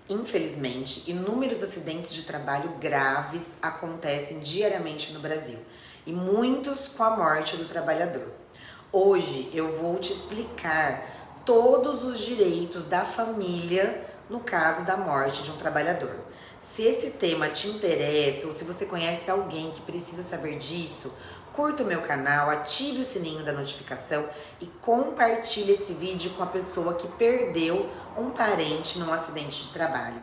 Infelizmente, inúmeros acidentes de trabalho graves acontecem diariamente no Brasil e muitos com a morte do trabalhador. Hoje eu vou te explicar todos os direitos da família no caso da morte de um trabalhador. Se esse tema te interessa ou se você conhece alguém que precisa saber disso, curta o meu canal, ative o sininho da notificação e compartilhe esse vídeo com a pessoa que perdeu um parente num acidente de trabalho.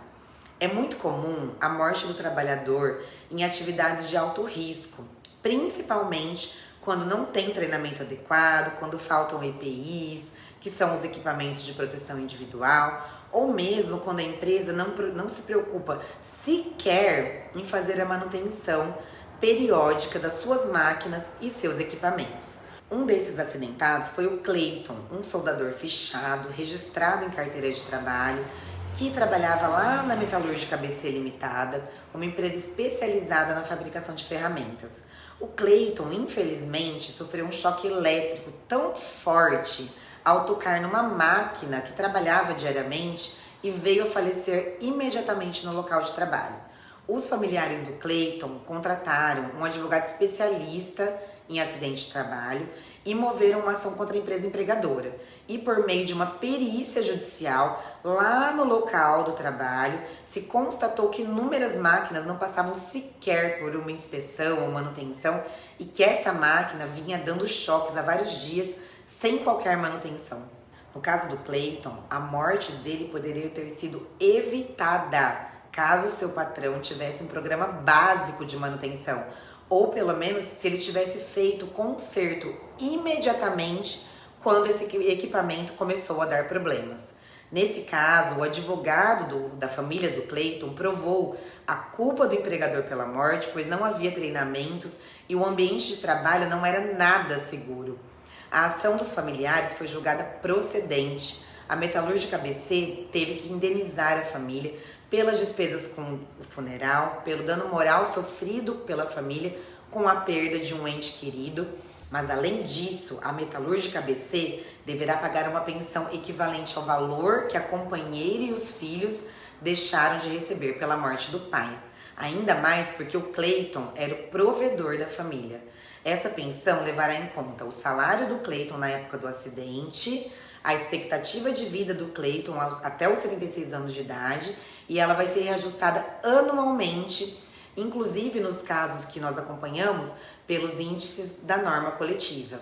É muito comum a morte do trabalhador em atividades de alto risco, principalmente quando não tem treinamento adequado, quando faltam EPIs, que são os equipamentos de proteção individual, ou mesmo quando a empresa não se preocupa sequer em fazer a manutenção periódica das suas máquinas e seus equipamentos. Um desses acidentados foi o Cleiton, um soldador fichado, registrado em carteira de trabalho, que trabalhava lá na Metalúrgica ABC Limitada, uma empresa especializada na fabricação de ferramentas. O Cleiton, infelizmente, sofreu um choque elétrico tão forte ao tocar numa máquina que trabalhava diariamente e veio a falecer imediatamente no local de trabalho. Os familiares do Cleiton contrataram um advogado especialista em acidente de trabalho e moveram uma ação contra a empresa empregadora. E por meio de uma perícia judicial lá no local do trabalho, se constatou que inúmeras máquinas não passavam sequer por uma inspeção ou manutenção e que essa máquina vinha dando choques há vários dias sem qualquer manutenção. No caso do Cleiton, a morte dele poderia ter sido evitada caso seu patrão tivesse um programa básico de manutenção, ou pelo menos se ele tivesse feito o conserto imediatamente quando esse equipamento começou a dar problemas. Nesse caso, o advogado da família do Cleiton provou a culpa do empregador pela morte, pois não havia treinamentos e o ambiente de trabalho não era nada seguro. A ação dos familiares foi julgada procedente. A Metalúrgica ABC teve que indenizar a família pelas despesas com o funeral, pelo dano moral sofrido pela família com a perda de um ente querido. Mas além disso, a Metalúrgica ABC deverá pagar uma pensão equivalente ao valor que a companheira e os filhos deixaram de receber pela morte do pai. Ainda mais porque o Cleiton era o provedor da família. Essa pensão levará em conta o salário do Cleiton na época do acidente, a expectativa de vida do Cleiton até os 76 anos de idade, e ela vai ser reajustada anualmente, inclusive nos casos que nós acompanhamos, pelos índices da norma coletiva.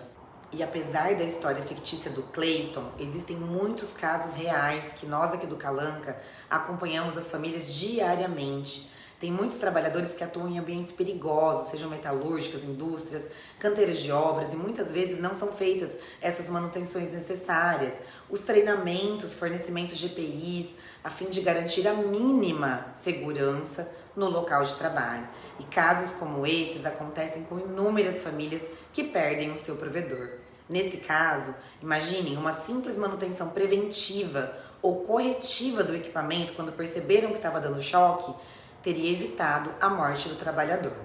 E apesar da história fictícia do Cleiton, existem muitos casos reais que nós aqui do Calanca acompanhamos as famílias diariamente. Tem muitos trabalhadores que atuam em ambientes perigosos, sejam metalúrgicas, indústrias, canteiras de obras, e muitas vezes não são feitas essas manutenções necessárias, os treinamentos, fornecimentos de EPIs, a fim de garantir a mínima segurança no local de trabalho. E casos como esses acontecem com inúmeras famílias que perdem o seu provedor. Nesse caso, imaginem uma simples manutenção preventiva ou corretiva do equipamento quando perceberam que estava dando choque, teria evitado a morte do trabalhador.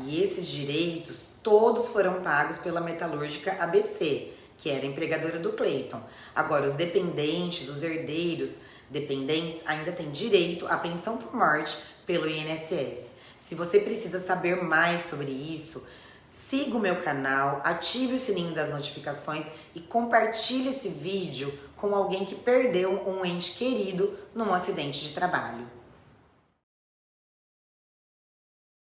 E esses direitos todos foram pagos pela Metalúrgica ABC, que era a empregadora do Cleiton. Agora, os dependentes, os herdeiros dependentes ainda têm direito à pensão por morte pelo INSS. Se você precisa saber mais sobre isso, siga o meu canal, ative o sininho das notificações e compartilhe esse vídeo com alguém que perdeu um ente querido num acidente de trabalho.